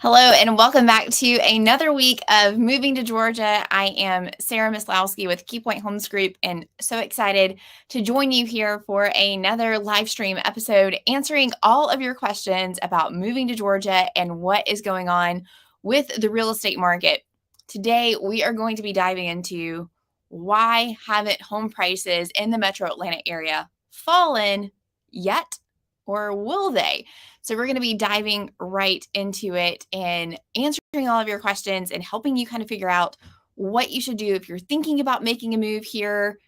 Hello and welcome back to another week of Moving to Georgia. I am Sarah Mislowski with KeyPoint Homes Group and so excited to join you here for another live stream episode answering all of your questions about moving to Georgia and what is going on with the real estate market. Today, we are going to be diving into why haven't home prices in the metro Atlanta area fallen yet, or will they? So we're going to be diving right into it and answering all of your questions and helping you kind of figure out what you should do if you're thinking about making a move here.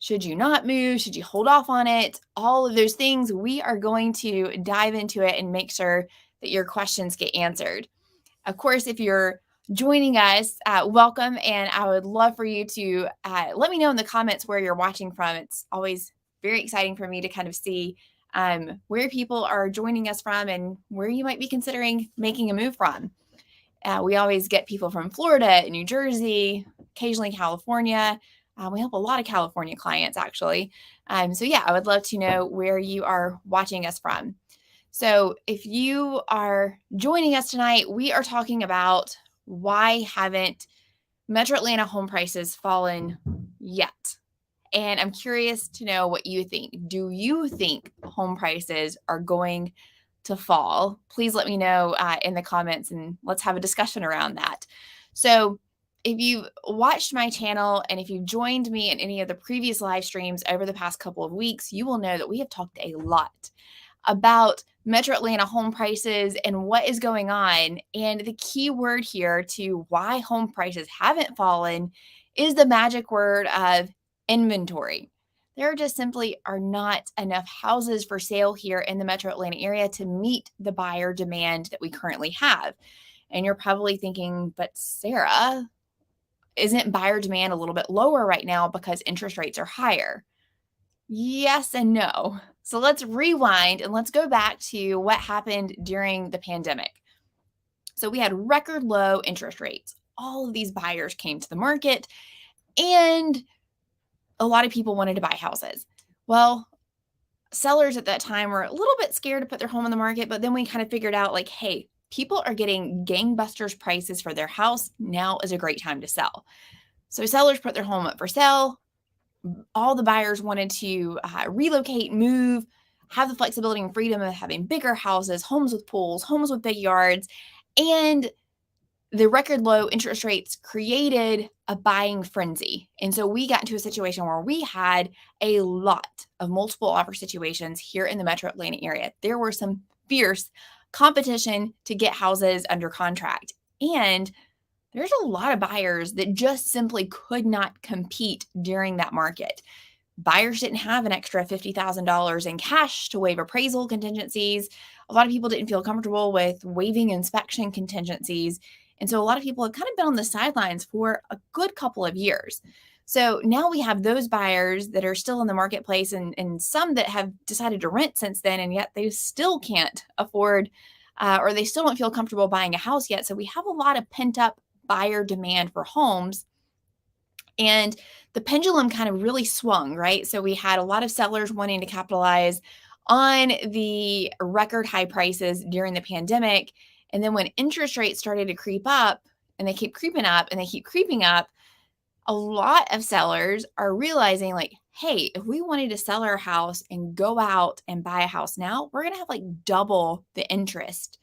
Should you not move? Should you hold off on it? All of those things, we are going to dive into it and make sure that your questions get answered. Of course, if you're joining us, welcome. And I would love for you to let me know in the comments where you're watching from. It's always very exciting for me to kind of see where people are joining us from and where you might be considering making a move from. We always get people from Florida, New Jersey, occasionally California. We help a lot of California clients, actually. So yeah, I would love to know where you are watching us from. So if you are joining us tonight, we are talking about why haven't Metro Atlanta home prices fallen yet? And I'm curious to know what you think. Do you think home prices are going to fall? Please let me know in the comments and let's have a discussion around that. So if you've watched my channel and if you've joined me in any of the previous live streams over the past couple of weeks, you will know that we have talked a lot about Metro Atlanta home prices and what is going on. And the key word here to why home prices haven't fallen is the magic word of inventory. There just simply are not enough houses for sale here in the Metro Atlanta area to meet the buyer demand that we currently have. And you're probably thinking, but Sarah, isn't buyer demand a little bit lower right now because interest rates are higher? Yes and no. So let's rewind and let's go back to what happened during the pandemic. So we had record low interest rates. All of these buyers came to the market and a lot of people wanted to buy houses. Well, sellers at that time were a little bit scared to put their home on the market, but then we kind of figured out like, hey, people are getting gangbusters prices for their house. Now is a great time to sell. So sellers put their home up for sale. All the buyers wanted to relocate, move, have the flexibility and freedom of having bigger houses, homes with pools, homes with big yards. And the record low interest rates created a buying frenzy. And so we got into a situation where we had a lot of multiple offer situations here in the Metro Atlanta area. There were some fierce competition to get houses under contract. And there's a lot of buyers that just simply could not compete during that market. Buyers didn't have an extra $50,000 in cash to waive appraisal contingencies. A lot of people didn't feel comfortable with waiving inspection contingencies. And so a lot of people have kind of been on the sidelines for a good couple of years. So now we have those buyers that are still in the marketplace and some that have decided to rent since then, and yet they still can't afford or they still don't feel comfortable buying a house yet. So we have a lot of pent up buyer demand for homes. And the pendulum kind of really swung, right? So we had a lot of sellers wanting to capitalize on the record high prices during the pandemic. And then when interest rates started to creep up and they keep creeping up and they keep creeping up, a lot of sellers are realizing like, hey, if we wanted to sell our house and go out and buy a house now, we're going to have like double the interest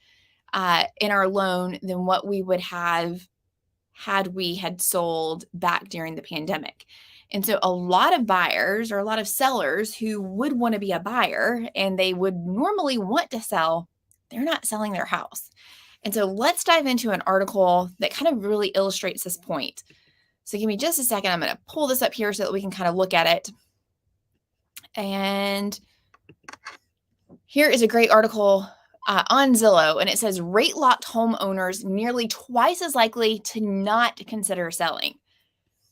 in our loan than what we would have had we had sold back during the pandemic. And so a lot of buyers or a lot of sellers who would want to be a buyer and they would normally want to sell, they're not selling their house. And so let's dive into an article that kind of really illustrates this point. So give me just a second. I'm going to pull this up here so that we can kind of look at it. And here is a great article on Zillow, and it says rate locked homeowners nearly twice as likely to not consider selling.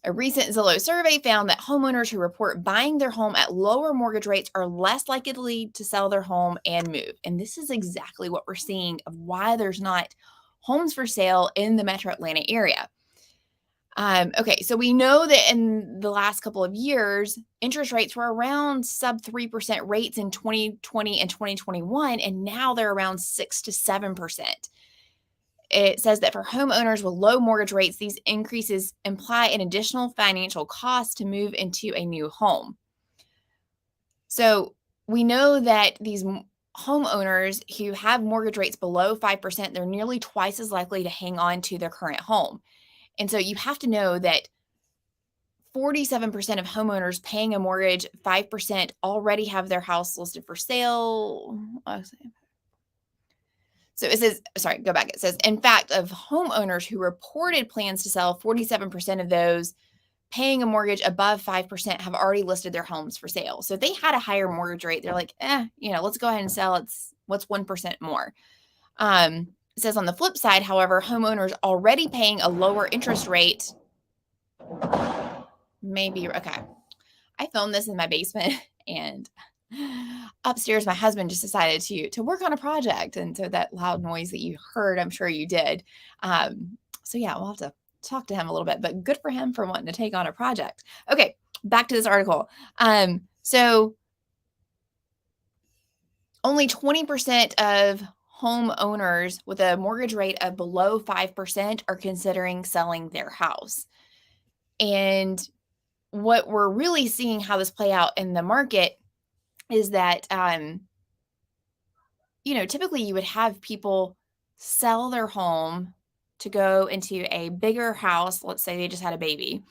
A recent Zillow survey found that homeowners who report buying their home at lower mortgage rates are less likely to sell their home and move. And this is exactly what we're seeing of why there's not homes for sale in the Metro Atlanta area. Okay, so we know that in the last couple of years, interest rates were around sub 3% rates in 2020 and 2021, and now they're around 6 to 7%. It says that for homeowners with low mortgage rates, these increases imply an additional financial cost to move into a new home. So we know that these homeowners who have mortgage rates below 5%, they're nearly twice as likely to hang on to their current home. And so you have to know that 47% of homeowners paying a mortgage, 5% already have their house listed for sale. So it says, sorry, go back. It says, in fact, of homeowners who reported plans to sell, 47% of those paying a mortgage above 5% have already listed their homes for sale. So if they had a higher mortgage rate, they're like, let's go ahead and sell. What's 1% more? It says on the flip side, however, homeowners already paying a lower interest rate maybe, okay. I filmed this in my basement and upstairs, my husband just decided to work on a project. And so that loud noise that you heard, I'm sure you did. So yeah, we'll have to talk to him a little bit, but good for him for wanting to take on a project. Okay, back to this article. So only 20% of homeowners with a mortgage rate of below 5% are considering selling their house. And what we're really seeing how this play out in the market is that, typically you would have people sell their home to go into a bigger house. Let's say they just had a baby,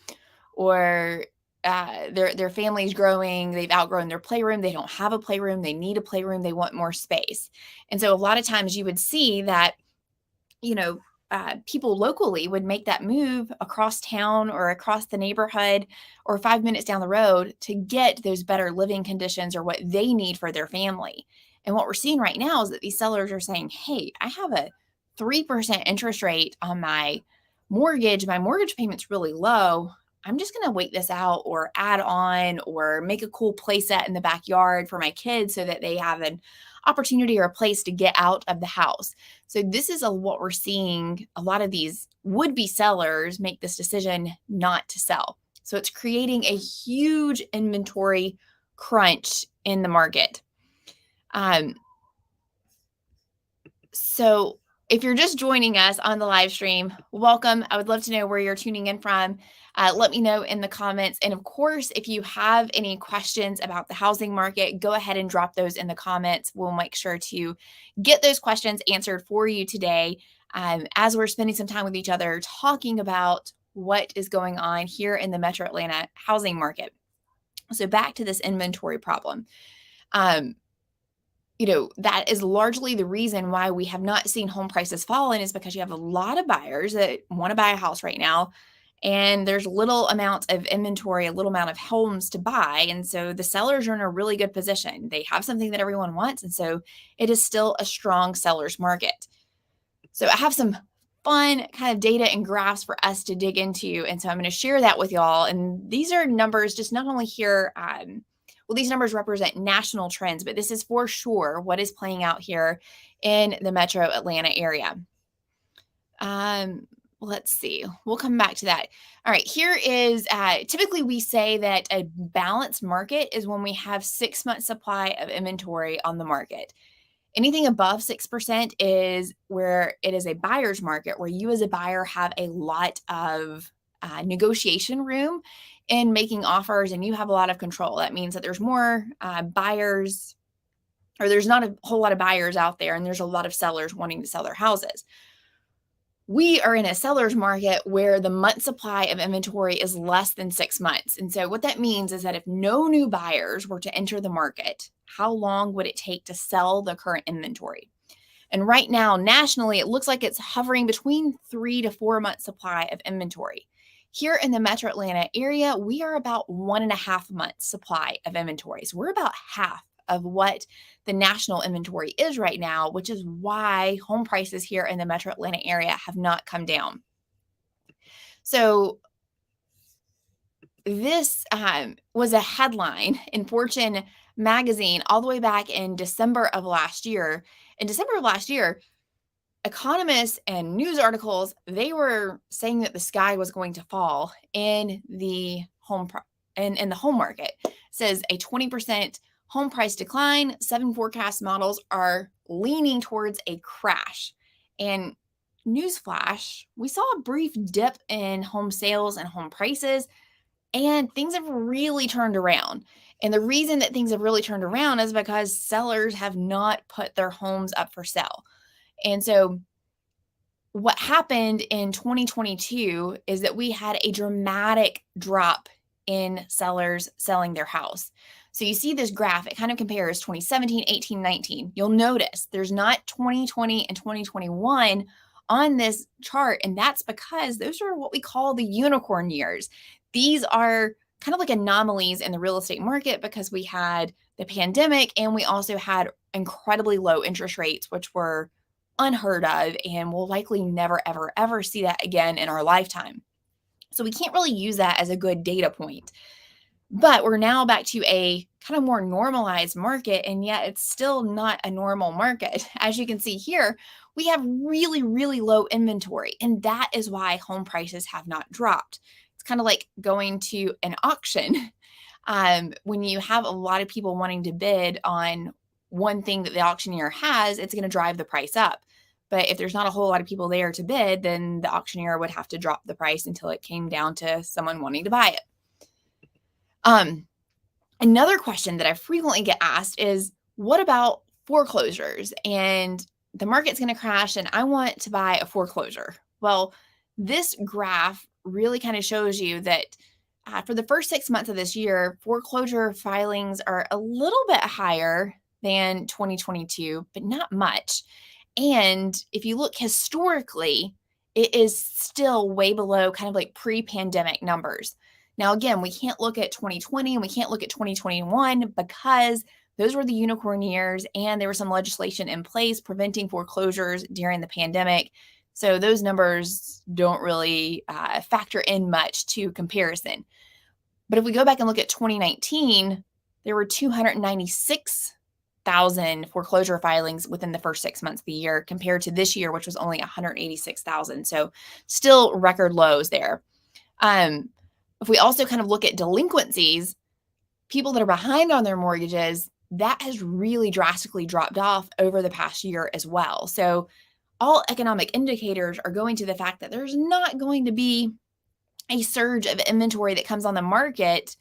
or their family's growing. They've outgrown their playroom. They don't have a playroom. They need a playroom. They want more space. And so a lot of times you would see that, people locally would make that move across town or across the neighborhood or 5 minutes down the road to get those better living conditions or what they need for their family. And what we're seeing right now is that these sellers are saying, hey, I have a 3% interest rate on my mortgage. My mortgage payment's really low. I'm just going to wait this out or add on or make a cool play set in the backyard for my kids so that they have an opportunity or a place to get out of the house. So this is what we're seeing a lot of these would-be sellers make this decision not to sell. So it's creating a huge inventory crunch in the market. So if you're just joining us on the live stream, welcome. I would love to know where you're tuning in from. Let me know in the comments. And of course, if you have any questions about the housing market, go ahead and drop those in the comments. We'll make sure to get those questions answered for you today as we're spending some time with each other talking about what is going on here in the Metro Atlanta housing market. So back to this inventory problem. That is largely the reason why we have not seen home prices falling, is because you have a lot of buyers that want to buy a house right now, and there's little amount of inventory, a little amount of homes to buy. And so the sellers are in a really good position. They have something that everyone wants. And so it is still a strong seller's market. So I have some fun kind of data and graphs for us to dig into. And so I'm going to share that with y'all. And these are numbers just not only here, these numbers represent national trends, but this is for sure what is playing out here in the Metro Atlanta area. Let's see. We'll come back to that. All right. Here is typically we say that a balanced market is when we have 6 months supply of inventory on the market. Anything above 6% is where it is a buyer's market, where you as a buyer have a lot of negotiation room in making offers and you have a lot of control. That means that there's more buyers, or there's not a whole lot of buyers out there, and there's a lot of sellers wanting to sell their houses. We are in a seller's market where the month supply of inventory is less than 6 months. And so what that means is that if no new buyers were to enter the market, how long would it take to sell the current inventory? And right now, nationally, it looks like it's hovering between 3 to 4 months supply of inventory. Here in the Metro Atlanta area, we are about 1.5 months supply of inventory. So we're about half of what the national inventory is right now, which is why home prices here in the Metro Atlanta area have not come down. So this was a headline in Fortune magazine all the way back in December of last year. In December of last year, economists and news articles, they were saying that the sky was going to fall in the home in the home market. It says a 20% home price decline. 7 forecast models are leaning towards a crash. And newsflash, we saw a brief dip in home sales and home prices, and things have really turned around. And the reason that things have really turned around is because sellers have not put their homes up for sale. And so what happened in 2022 is that we had a dramatic drop in sellers selling their house. So you see this graph, it kind of compares 2017, 18, 19. You'll notice there's not 2020 and 2021 on this chart. And that's because those are what we call the unicorn years. These are kind of like anomalies in the real estate market because we had the pandemic and we also had incredibly low interest rates, which were unheard of, and we'll likely never, ever, ever see that again in our lifetime. So we can't really use that as a good data point. But we're now back to a kind of more normalized market, and yet it's still not a normal market. As you can see here, we have really, really low inventory, and that is why home prices have not dropped. It's kind of like going to an auction. When you have a lot of people wanting to bid on one thing that the auctioneer has, it's going to drive the price up. But if there's not a whole lot of people there to bid, then the auctioneer would have to drop the price until it came down to someone wanting to buy it. Another question that I frequently get asked is, what about foreclosures? And the market's going to crash and I want to buy a foreclosure. Well, this graph really kind of shows you that for the first 6 months of this year, foreclosure filings are a little bit higher than 2022, but not much. And if you look historically, it is still way below kind of like pre-pandemic numbers. Now, again, we can't look at 2020 and we can't look at 2021 because those were the unicorn years and there was some legislation in place preventing foreclosures during the pandemic. So those numbers don't really factor in much to comparison. But if we go back and look at 2019, there were 296,000 foreclosure filings within the first 6 months of the year compared to this year, which was only 186,000. So still record lows there. If we also kind of look at delinquencies, people that are behind on their mortgages, that has really drastically dropped off over the past year as well. So all economic indicators are going to the fact that there's not going to be a surge of inventory that comes on the market.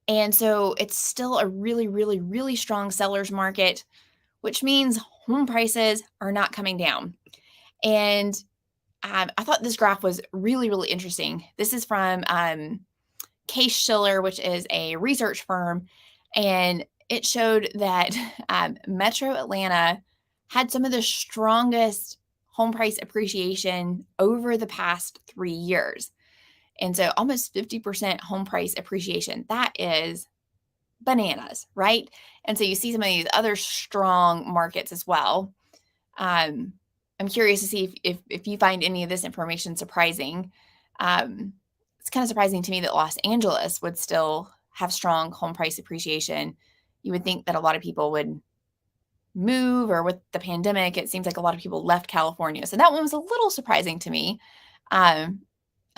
And so it's still a really, really, really strong seller's market, which means home prices are not coming down. And I thought this graph was really, really interesting. This is from Case Shiller, which is a research firm, and it showed that Metro Atlanta had some of the strongest home price appreciation over the past 3 years. And so almost 50% home price appreciation. That is bananas, right? And so you see some of these other strong markets as well. I'm curious to see if you find any of this information surprising. It's kind of surprising to me that Los Angeles would still have strong home price appreciation. You would think that a lot of people would move, or with the pandemic, it seems like a lot of people left California. So that one was a little surprising to me. I'm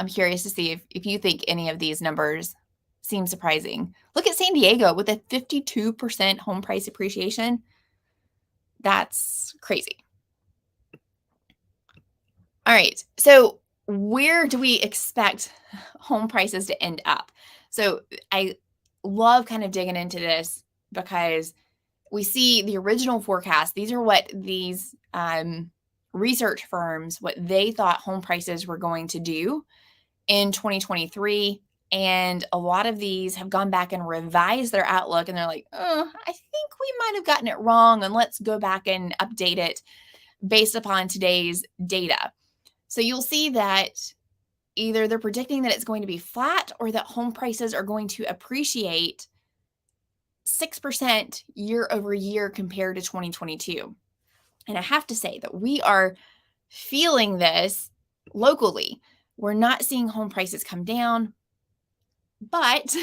curious to see if you think any of these numbers seem surprising. Look at San Diego with a 52% home price appreciation. That's crazy. All right, so where do we expect home prices to end up? So I love kind of digging into this because we see the original forecast. These are what these research firms, what they thought home prices were going to do in 2023. And a lot of these have gone back and revised their outlook. And they're like, I think we might have gotten it wrong. And let's go back and update it based upon today's data. So you'll see that either they're predicting that it's going to be flat or that home prices are going to appreciate 6% year over year compared to 2022. And I have to say that we are feeling this locally. We're not seeing home prices come down, but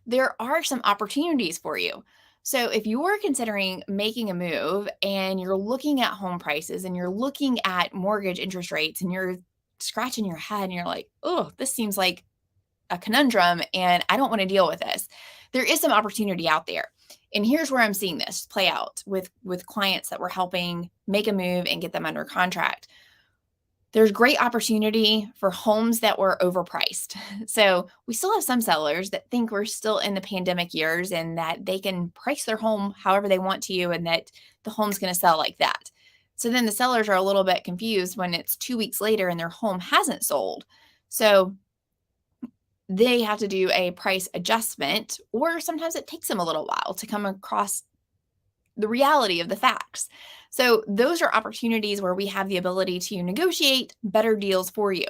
there are some opportunities for you. So if you're considering making a move and you're looking at home prices and you're looking at mortgage interest rates and you're scratching your head and you're like, oh, this seems like a conundrum and I don't want to deal with this, there is some opportunity out there. And here's where I'm seeing this play out with clients that we're helping make a move and get them under contract. there's great opportunity for homes that were overpriced. So we still have some sellers that think we're still in the pandemic years and that they can price their home however they want to you and that the home's going to sell like that. So then the sellers are a little bit confused when it's 2 weeks later and their home hasn't sold. So they have to do a price adjustment, or sometimes it takes them a little while to come across the reality of the facts. So those are opportunities where we have the ability to negotiate better deals for you.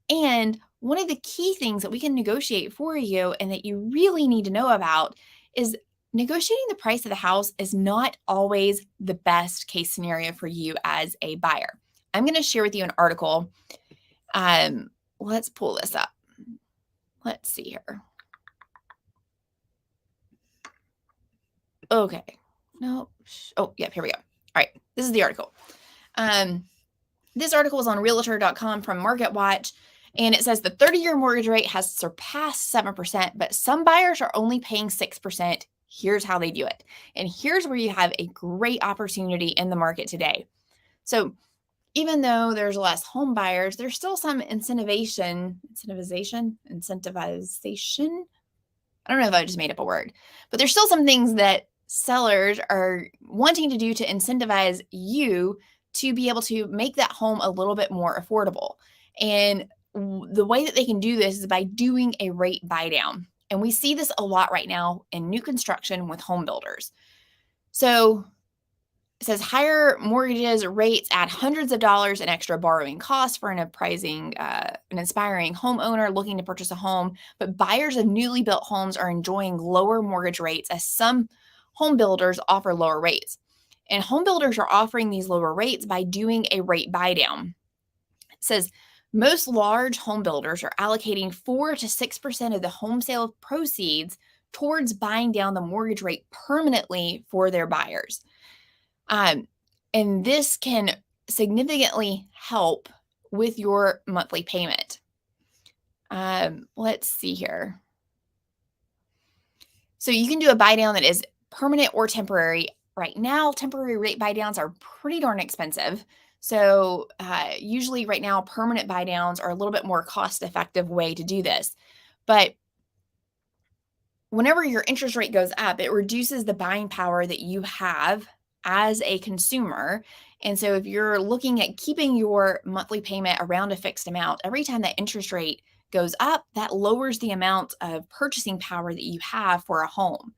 And one of the key things that we can negotiate for you and that you really need to know about is negotiating the price of the house is not always the best case scenario for you as a buyer. I'm going to share with you an article. Let's pull this up. Let's see here. Okay. No. Oh, yeah, here we go. All right. This is the article. This article is on realtor.com from MarketWatch, and it says the 30-year mortgage rate has surpassed 7%, but some buyers are only paying 6%. Here's how they do it. And here's where you have a great opportunity in the market today. So even though there's less home buyers, there's still some incentivization. I don't know if I just made up a word, but there's still some things that sellers are wanting to do to incentivize you to be able to make that home a little bit more affordable. And the way that they can do this is by doing a rate buy down. And we see this a lot right now in new construction with home builders. So it says higher mortgages rates add hundreds of dollars in extra borrowing costs for an inspiring homeowner looking to purchase a home. But buyers of newly built homes are enjoying lower mortgage rates as some home builders offer lower rates. And home builders are offering these lower rates by doing a rate buy down. It says most large home builders are allocating 4 to 6% of the home sale proceeds towards buying down the mortgage rate permanently for their buyers. And this can significantly help with your monthly payment. Let's see here. So you can do a buy down that is permanent or temporary. Right now, temporary rate buy downs are pretty darn expensive. So usually right now, permanent buy downs are a little bit more cost-effective way to do this. But whenever your interest rate goes up, it reduces the buying power that you have as a consumer. And so if you're looking at keeping your monthly payment around a fixed amount, every time that interest rate goes up, that lowers the amount of purchasing power that you have for a home.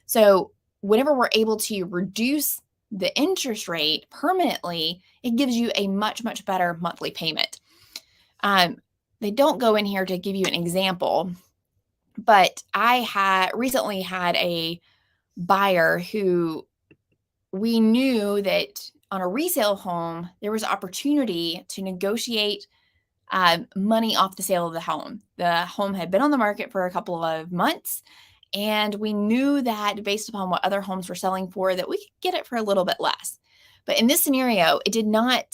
So whenever we're able to reduce the interest rate permanently, it gives you a much, much better monthly payment. They don't go in here to give you an example, but I recently had a buyer who we knew that on a resale home, there was opportunity to negotiate money off the sale of the home. The home had been on the market for a couple of months, and we knew that based upon what other homes were selling for, that we could get it for a little bit less. But in this scenario, it did not.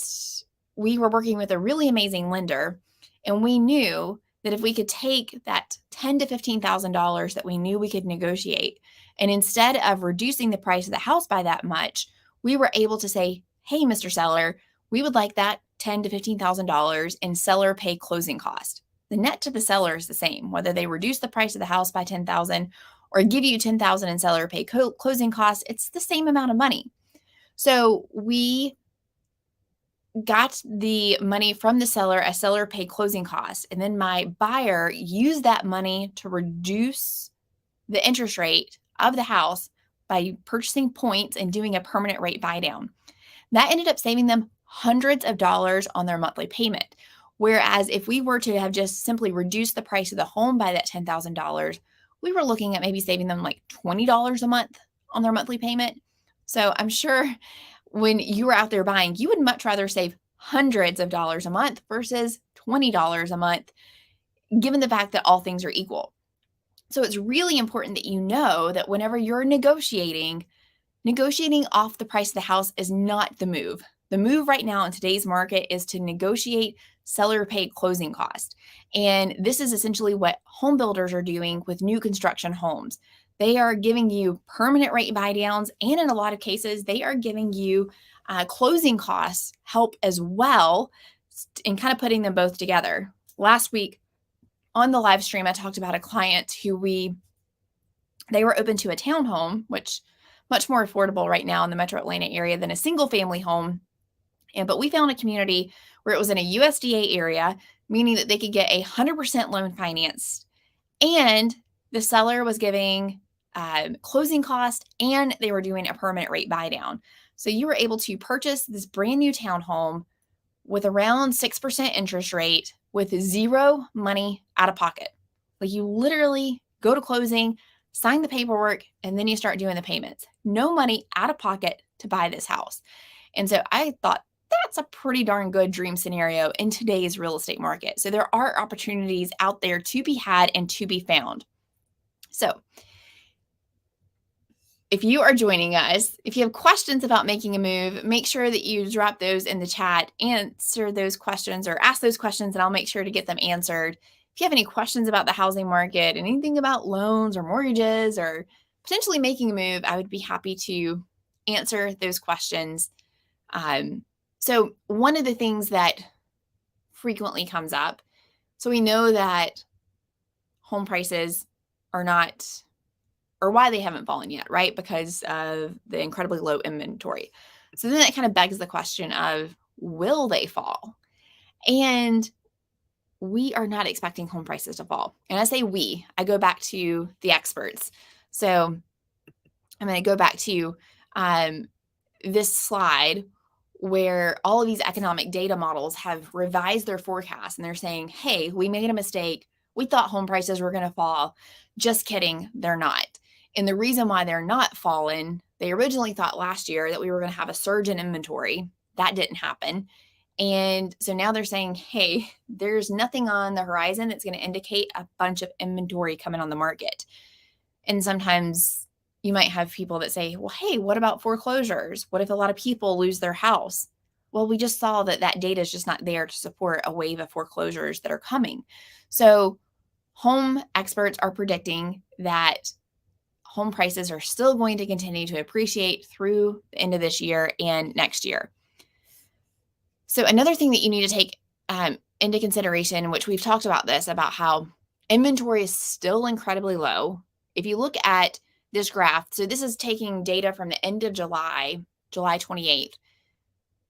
We were working with a really amazing lender, and we knew that if we could take that $10,000 to $15,000 that we knew we could negotiate, and instead of reducing the price of the house by that much, we were able to say, hey, Mr. Seller, we would like that $10,000 to $15,000 in seller pay closing cost. The net to the seller is the same, whether they reduce the price of the house by $10,000 or give you $10,000 in seller pay closing costs, it's the same amount of money. So we got the money from the seller as seller pay closing costs, and then my buyer used that money to reduce the interest rate of the house by purchasing points and doing a permanent rate buy down. That ended up saving them hundreds of dollars on their monthly payment. Whereas if we were to have just simply reduced the price of the home by that $10,000, we were looking at maybe saving them like $20 a month on their monthly payment. So I'm sure when you were out there buying, you would much rather save hundreds of dollars a month versus $20 a month, given the fact that all things are equal. So it's really important that you know that whenever you're negotiating off the price of the house is not the move. The move right now in today's market is to negotiate seller pay closing cost. And this is essentially what home builders are doing with new construction homes. They are giving you permanent rate buy downs, and in a lot of cases, they are giving you closing costs help as well and kind of putting them both together. Last week on the live stream, I talked about a client who they were open to a townhome, which much more affordable right now in the Metro Atlanta area than a single family home. But we found a community where it was in a USDA area, meaning that they could get 100% loan financed. And the seller was giving closing cost, and they were doing a permanent rate buy down. So you were able to purchase this brand new townhome with around 6% interest rate with zero money out of pocket. Like, you literally go to closing, sign the paperwork, and then you start doing the payments. No money out of pocket to buy this house. And so I thought that's a pretty darn good dream scenario in today's real estate market. So there are opportunities out there to be had and to be found. So if you are joining us, if you have questions about making a move, make sure that you drop those in the chat, answer those questions or ask those questions, and I'll make sure to get them answered. If you have any questions about the housing market, anything about loans or mortgages or potentially making a move, I would be happy to answer those questions. So one of the things that frequently comes up, so we know that home prices are not, or why they haven't fallen yet, right? Because of the incredibly low inventory. So then it kind of begs the question of, will they fall? And we are not expecting home prices to fall. And I say we, I go back to the experts. So I'm going to go back to this slide where all of these economic data models have revised their forecast, and they're saying, hey, we made a mistake. We thought home prices were going to fall. Just kidding, they're not. And the reason why they're not fallen, they originally thought last year that we were going to have a surge in inventory. That didn't happen. And so now they're saying, hey, there's nothing on the horizon that's going to indicate a bunch of inventory coming on the market. And sometimes you might have people that say, well, hey, what about foreclosures? What if a lot of people lose their house? Well, we just saw that data is just not there to support a wave of foreclosures that are coming. So home experts are predicting that home prices are still going to continue to appreciate through the end of this year and next year. So another thing that you need to take into consideration, which we've talked about this, about how inventory is still incredibly low. If you look at this graph, so this is taking data from the end of July 28th.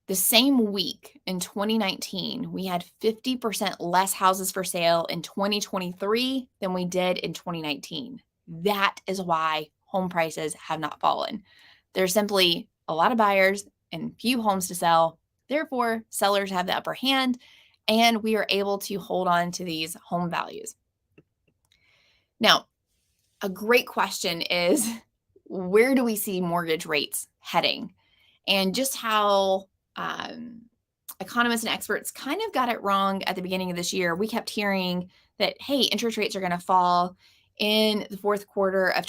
The same week in 2019, we had 50% less houses for sale in 2023 than we did in 2019. That is why home prices have not fallen. There's simply a lot of buyers and few homes to sell. Therefore, sellers have the upper hand, and we are able to hold on to these home values. Now, a great question is, where do we see mortgage rates heading? And just how economists and experts kind of got it wrong at the beginning of this year. We kept hearing that, hey, interest rates are going to fall in the fourth quarter of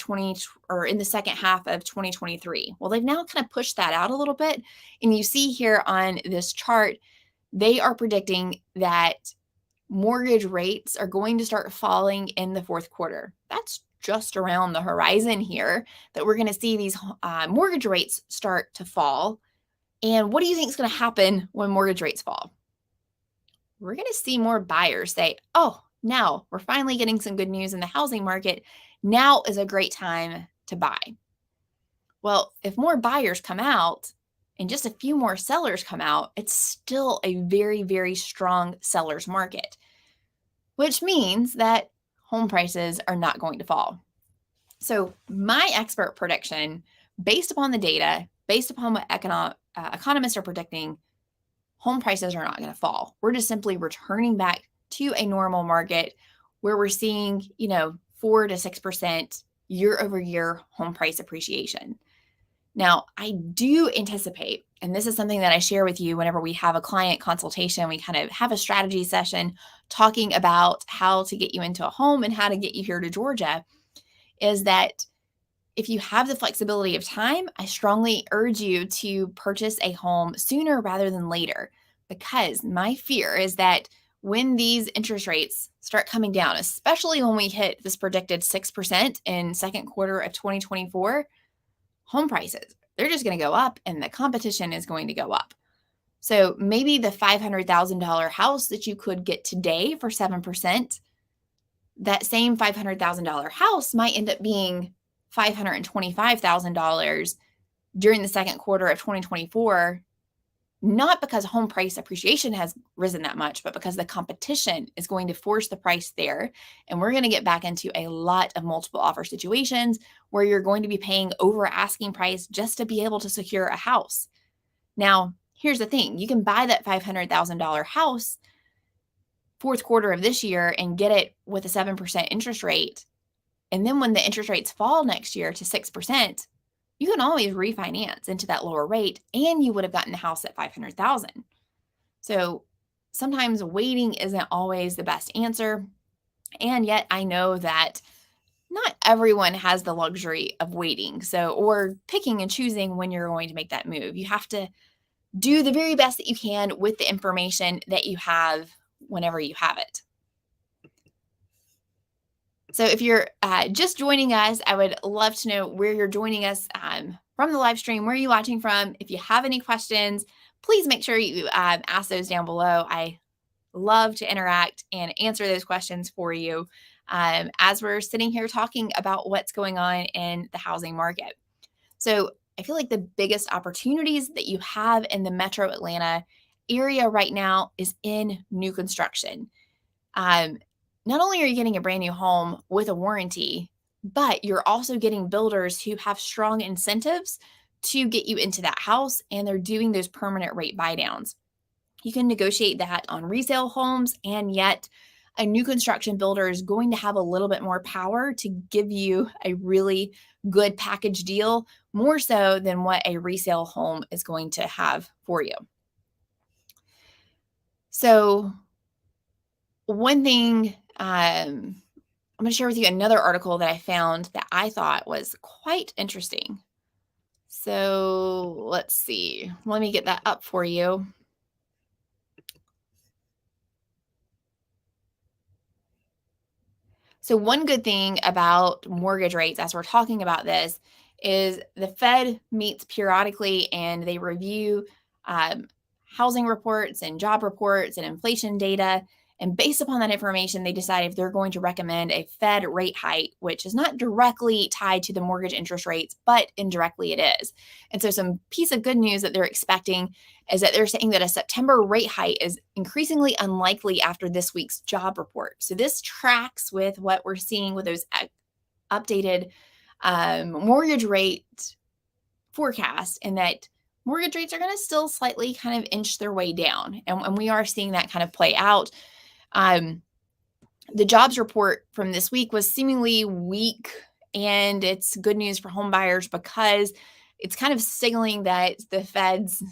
in the second half of 2023. Well, they've now kind of pushed that out a little bit. And you see here on this chart, they are predicting that mortgage rates are going to start falling in the fourth quarter. That's just around the horizon here, that we're going to see these mortgage rates start to fall. And what do you think is going to happen when mortgage rates fall? We're going to see more buyers say, oh, now we're finally getting some good news in the housing market. Now is a great time to buy. Well, if more buyers come out and just a few more sellers come out, it's still a very, very strong seller's market, which means that home prices are not going to fall. So my expert prediction, based upon the data, based upon what economists are predicting, home prices are not going to fall. We're just simply returning back to a normal market where we're seeing, 4 to 6% year over year home price appreciation. Now, I do anticipate, and this is something that I share with you whenever we have a client consultation, we kind of have a strategy session talking about how to get you into a home and how to get you here to Georgia, is that if you have the flexibility of time, I strongly urge you to purchase a home sooner rather than later, because my fear is that when these interest rates start coming down, especially when we hit this predicted 6% in second quarter of 2024, home prices, they're just going to go up and the competition is going to go up. So maybe the $500,000 house that you could get today for 7%, that same $500,000 house might end up being $525,000 during the second quarter of 2024, not because home price appreciation has risen that much, but because the competition is going to force the price there. And we're going to get back into a lot of multiple offer situations where you're going to be paying over asking price just to be able to secure a house. Now, here's the thing. You can buy that $500,000 house fourth quarter of this year and get it with a 7% interest rate. And then when the interest rates fall next year to 6%, you can always refinance into that lower rate and you would have gotten the house at 500,000. So sometimes waiting isn't always the best answer. And yet I know that not everyone has the luxury of waiting. Or picking and choosing when you're going to make that move. You have to do the very best that you can with the information that you have whenever you have it. So if you're just joining us, I would love to know where you're joining us from the live stream. Where are you watching from? If you have any questions, please make sure you ask those down below. I love to interact and answer those questions for you as we're sitting here talking about what's going on in the housing market. So I feel like the biggest opportunities that you have in the Metro Atlanta area right now is in new construction. Not only are you getting a brand new home with a warranty, but you're also getting builders who have strong incentives to get you into that house, and they're doing those permanent rate buy downs. You can negotiate that on resale homes, and yet a new construction builder is going to have a little bit more power to give you a really good package deal, more so than what a resale home is going to have for you. So one thing, I'm going to share with you another article that I found that I thought was quite interesting. So let's see. Let me get that up for you. So one good thing about mortgage rates, as we're talking about this, is the Fed meets periodically and they review housing reports and job reports and inflation data. And based upon that information, they decide if they're going to recommend a Fed rate hike, which is not directly tied to the mortgage interest rates, but indirectly it is. And so some piece of good news that they're expecting is that they're saying that a September rate hike is increasingly unlikely after this week's job report. So this tracks with what we're seeing with those updated mortgage rate forecasts, and that mortgage rates are going to still slightly kind of inch their way down. And we are seeing that kind of play out. The jobs report from this week was seemingly weak, and it's good news for home buyers because it's kind of signaling that the Fed's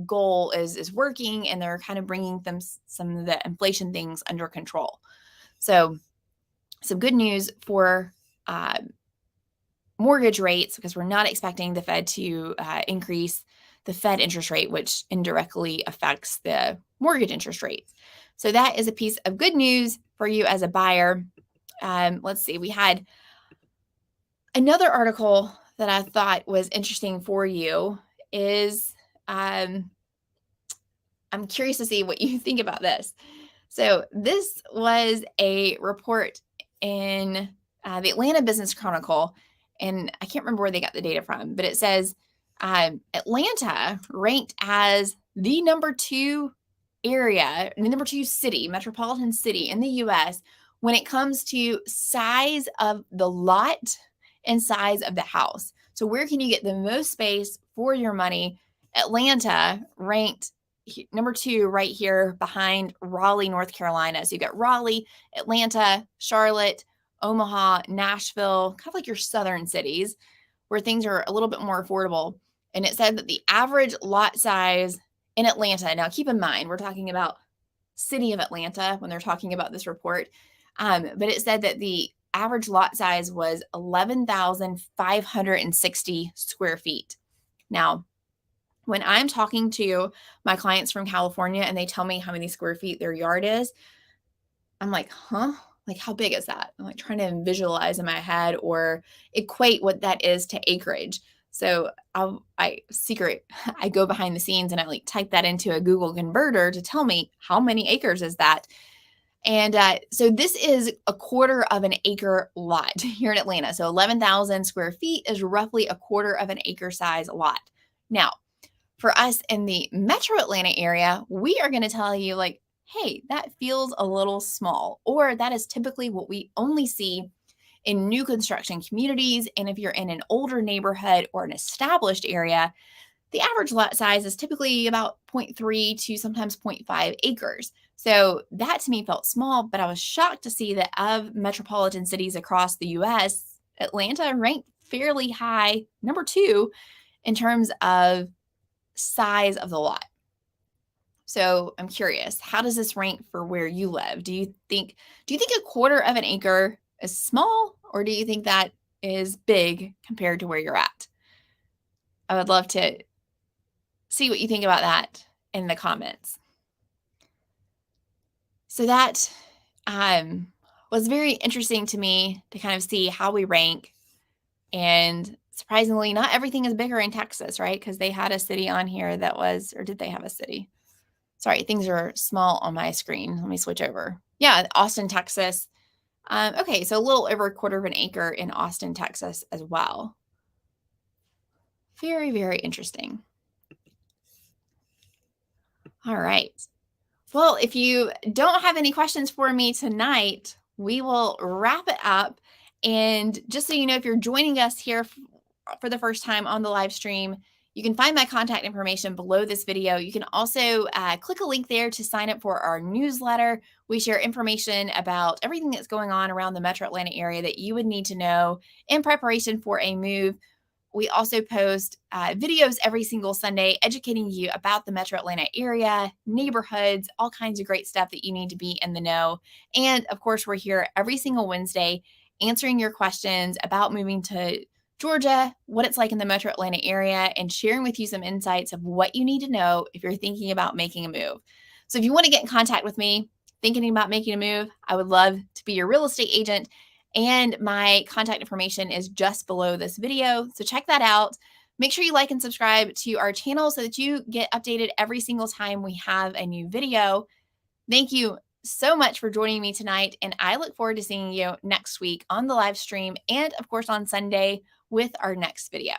goal is working, and they're kind of bringing them some of the inflation things under control. So some good news for mortgage rates, because we're not expecting the Fed to increase the Fed interest rate, which indirectly affects the mortgage interest rates. So that is a piece of good news for you as a buyer. Let's see, we had another article that I thought was interesting for you is, I'm curious to see what you think about this. So this was a report in the Atlanta Business Chronicle, and I can't remember where they got the data from, but it says Atlanta ranked as the number 2 area, the number 2 city, metropolitan city in the U.S. when it comes to size of the lot and size of the house. So where can you get the most space for your money? Atlanta ranked number 2 right here behind Raleigh, North Carolina. So you got Raleigh, Atlanta, Charlotte, Omaha, Nashville, kind of like your southern cities where things are a little bit more affordable. And it said that the average lot size in Atlanta, now keep in mind, we're talking about city of Atlanta when they're talking about this report, but it said that the average lot size was 11,560 square feet. Now, when I'm talking to my clients from California and they tell me how many square feet their yard is, I'm like, huh? Like, how big is that? I'm like trying to visualize in my head or equate what that is to acreage. So I go behind the scenes and I like type that into a Google converter to tell me how many acres is that. And so this is a quarter of an acre lot here in Atlanta. So 11,000 square feet is roughly a quarter of an acre size lot. Now, for us in the metro Atlanta area, we are going to tell you, like, hey, that feels a little small, or that is typically what we only see in new construction communities. And if you're in an older neighborhood or an established area, the average lot size is typically about 0.3 to sometimes 0.5 acres. So that to me felt small, but I was shocked to see that of metropolitan cities across the US, Atlanta ranked fairly high, number 2, in terms of size of the lot. So I'm curious, how does this rank for where you live? Do you think a quarter of an acre is small, or do you think that is big compared to where you're at? I would love to see what you think about that in the comments. So that was very interesting to me to kind of see how we rank. And surprisingly, not everything is bigger in Texas, right? Because they had a city on here that was, or did they have a city? Sorry, things are small on my screen. Let me switch over. Yeah, Austin, Texas. Okay, so a little over a quarter of an acre in Austin, Texas as well. Very, very interesting. All right. Well, if you don't have any questions for me tonight, we will wrap it up. And just so you know, if you're joining us here for the first time on the live stream, you can find my contact information below this video. You can also click a link there to sign up for our newsletter. We share information about everything that's going on around the Metro Atlanta area that you would need to know in preparation for a move. We also post videos every single Sunday educating you about the Metro Atlanta area, neighborhoods, all kinds of great stuff that you need to be in the know. And of course, we're here every single Wednesday answering your questions about moving to Georgia, what it's like in the Metro Atlanta area, and sharing with you some insights of what you need to know if you're thinking about making a move. So if you want to get in contact with me, thinking about making a move, I would love to be your real estate agent. And my contact information is just below this video. So check that out. Make sure you like and subscribe to our channel so that you get updated every single time we have a new video. Thank you so much for joining me tonight. And I look forward to seeing you next week on the live stream and, of course, on Sunday with our next video.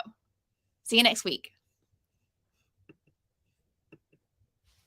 See you next week.